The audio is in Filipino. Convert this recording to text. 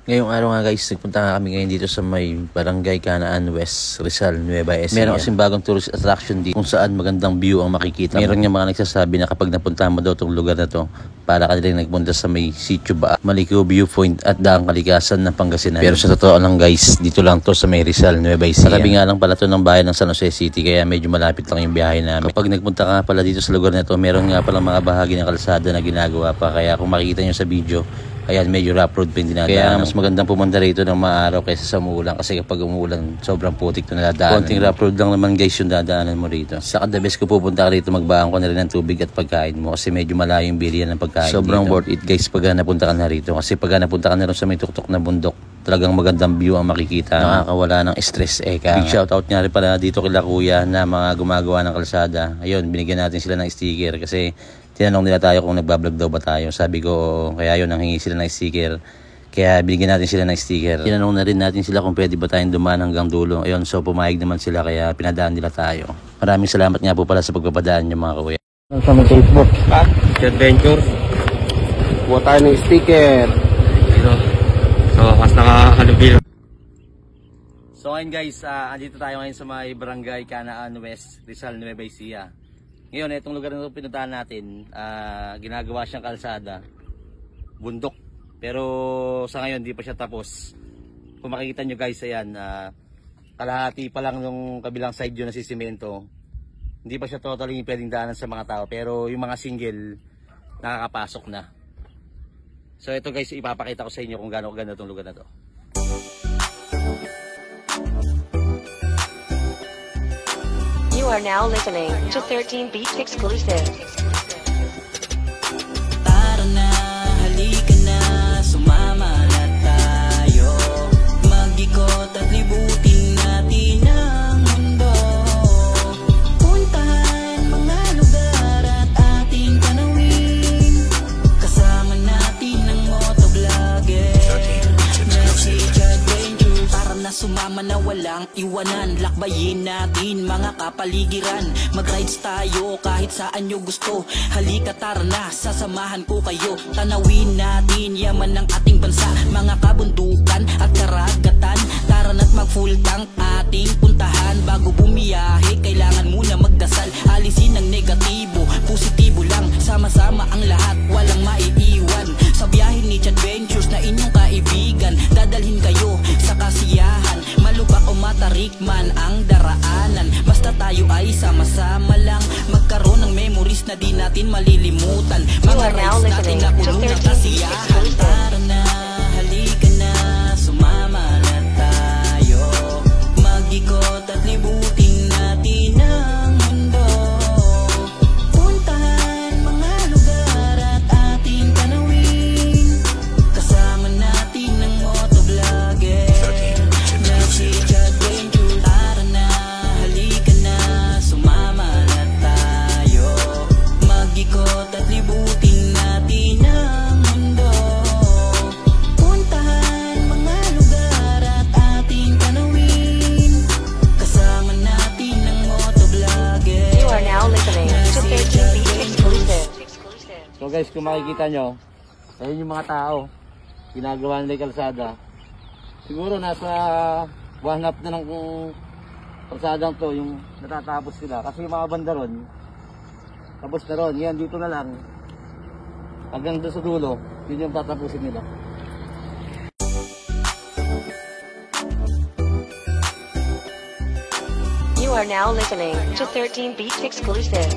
Ngayong araw nga guys, nagpunta nga kami ngayon dito sa may Barangay Canaan West, Rizal, Nueva Ecija. Meron kasing bagong tourist attraction dito kung saan magandang view ang makikita. Meron nga mga nagsasabi na kapag napunta mo daw itong lugar na to, para ka rin nagpunta sa may Sitio Baa, Malikio Viewpoint at Daang Kalikasan ng Pangasinan. Pero sa totoo lang guys, dito lang to sa may Rizal, Nueva Ecija. Katabi nga lang pala to ng bayan ng San Jose City, kaya medyo malapit lang yung biyahe namin. Kapag nagpunta ka pala dito sa lugar na to, meron nga palang mga bahagi ng kalsada na ginagawa pa, kaya kung makikita nyo sa video, ayan, medyo rough road pa yung dinadaanan. Kaya mas magandang pumunta rito ng maaraw kaysa sa umuulan. Kasi kapag umuulan, sobrang putik na nadaanan. Konting rough road lang naman guys yung dadaanan mo rito. Sa the best ko pupunta ka rito, magbahan ko na rin ng tubig at pagkain mo. Kasi medyo malayo yung bilihan ng pagkain sobrang dito. Worth it guys pag napunta ka na rito. Kasi pag napunta ka na rin sa may tuktok na bundok, talagang magandang view ang makikita. Nakakawala ng stress ka. Big shoutout nga rin pala dito kila kuya na mga gumagawa ng kalsada. Ayun, binigyan natin sila ng sticker kasi tinanong nila tayo kung nagbablog daw ba tayo. Sabi ko, kaya yun, nanghingi sila ng sticker. Kaya binigyan natin sila ng sticker. Tinanong na rin natin sila kung pwede ba tayong dumaan hanggang dulo. Ayun, so pumayag naman sila kaya pinadaan nila tayo. Maraming salamat nga po pala sa pagpapadaan nyo mga kuya. Sa mga Facebook, adventure. Buha tayo ng sticker. So, mas nakahalubilo. So ngayon guys, andito tayo ngayon sa may Barangay Canaan West, Rizal, Nueva Ecija. Ngayon, itong lugar na ito pinuntahan natin, ginagawa siyang kalsada, bundok. Pero sa ngayon, di pa siya tapos. Kung makikita nyo guys, ayan, kalahati pa lang nung kabilang side yun na sisimento. Hindi pa siya totally pwedeng daanan sa mga tao. Pero yung mga single, nakakapasok na. So ito guys, ipapakita ko sa inyo kung gaano kaganda itong lugar na to. You are now listening to 13 Beats Exclusive. Tara na, halika na, sumama na tayo. Mag-ikot at libutin natin ang mundo. Puntahan mga lugar at ating tanawin. Kasama natin ang motovlogger na si Adventure. Tara na, sumama na walang iwanan. Lakbayin natin mga kapaligiran. Mag-rides tayo kahit saan nyo gusto. Halika tara na, sasamahan ko kayo. Tanawin natin yaman ng ating bansa. Mga kabundukan at karagatan. Tara na't mag-full tank ating puntahan. Bago bumiyahe, kailangan muna magdasal. Alisin ang negatibo, positibo lang. Sama-sama ang lahat, walang maiiwan. Sa biyahe ni Adventures na inyong kaibigan, dadalhin kayo sa kasiyahan. Malubak o matarik man ang daraanan, basta tayo ay sama-sama lang. Magkaroon ng memories na di natin malilimutan. Mga rides natin na puno ng kasiyahan. Tara na, halika na, sumama na tayo. Mag-ikot at libutin natin ang mundo. Puntahan mga lugar at ating tanawin. Kasama natin ang motovlogger na si Adventure. Tara na, halika na, sumama na tayo. Mag-ikot at libutin natin ang mundo. Puntahan mga lugar at ating tanawin. Kasama natin ang motovlogger. You are now listening to 13 Beats Exclusive. So guys, kung makikita nyo, ayun yung mga tao, ginagawa nila yung kalsada. Siguro nasa 1/2 na ng kalsadang to yung natatapos sila. Kasi yung mga banda ron, tapos na ron. Yan, dito na lang. Hanggang doon sa dulo, yun yung tatapusin nila. You are now listening to 13 Beats Exclusive.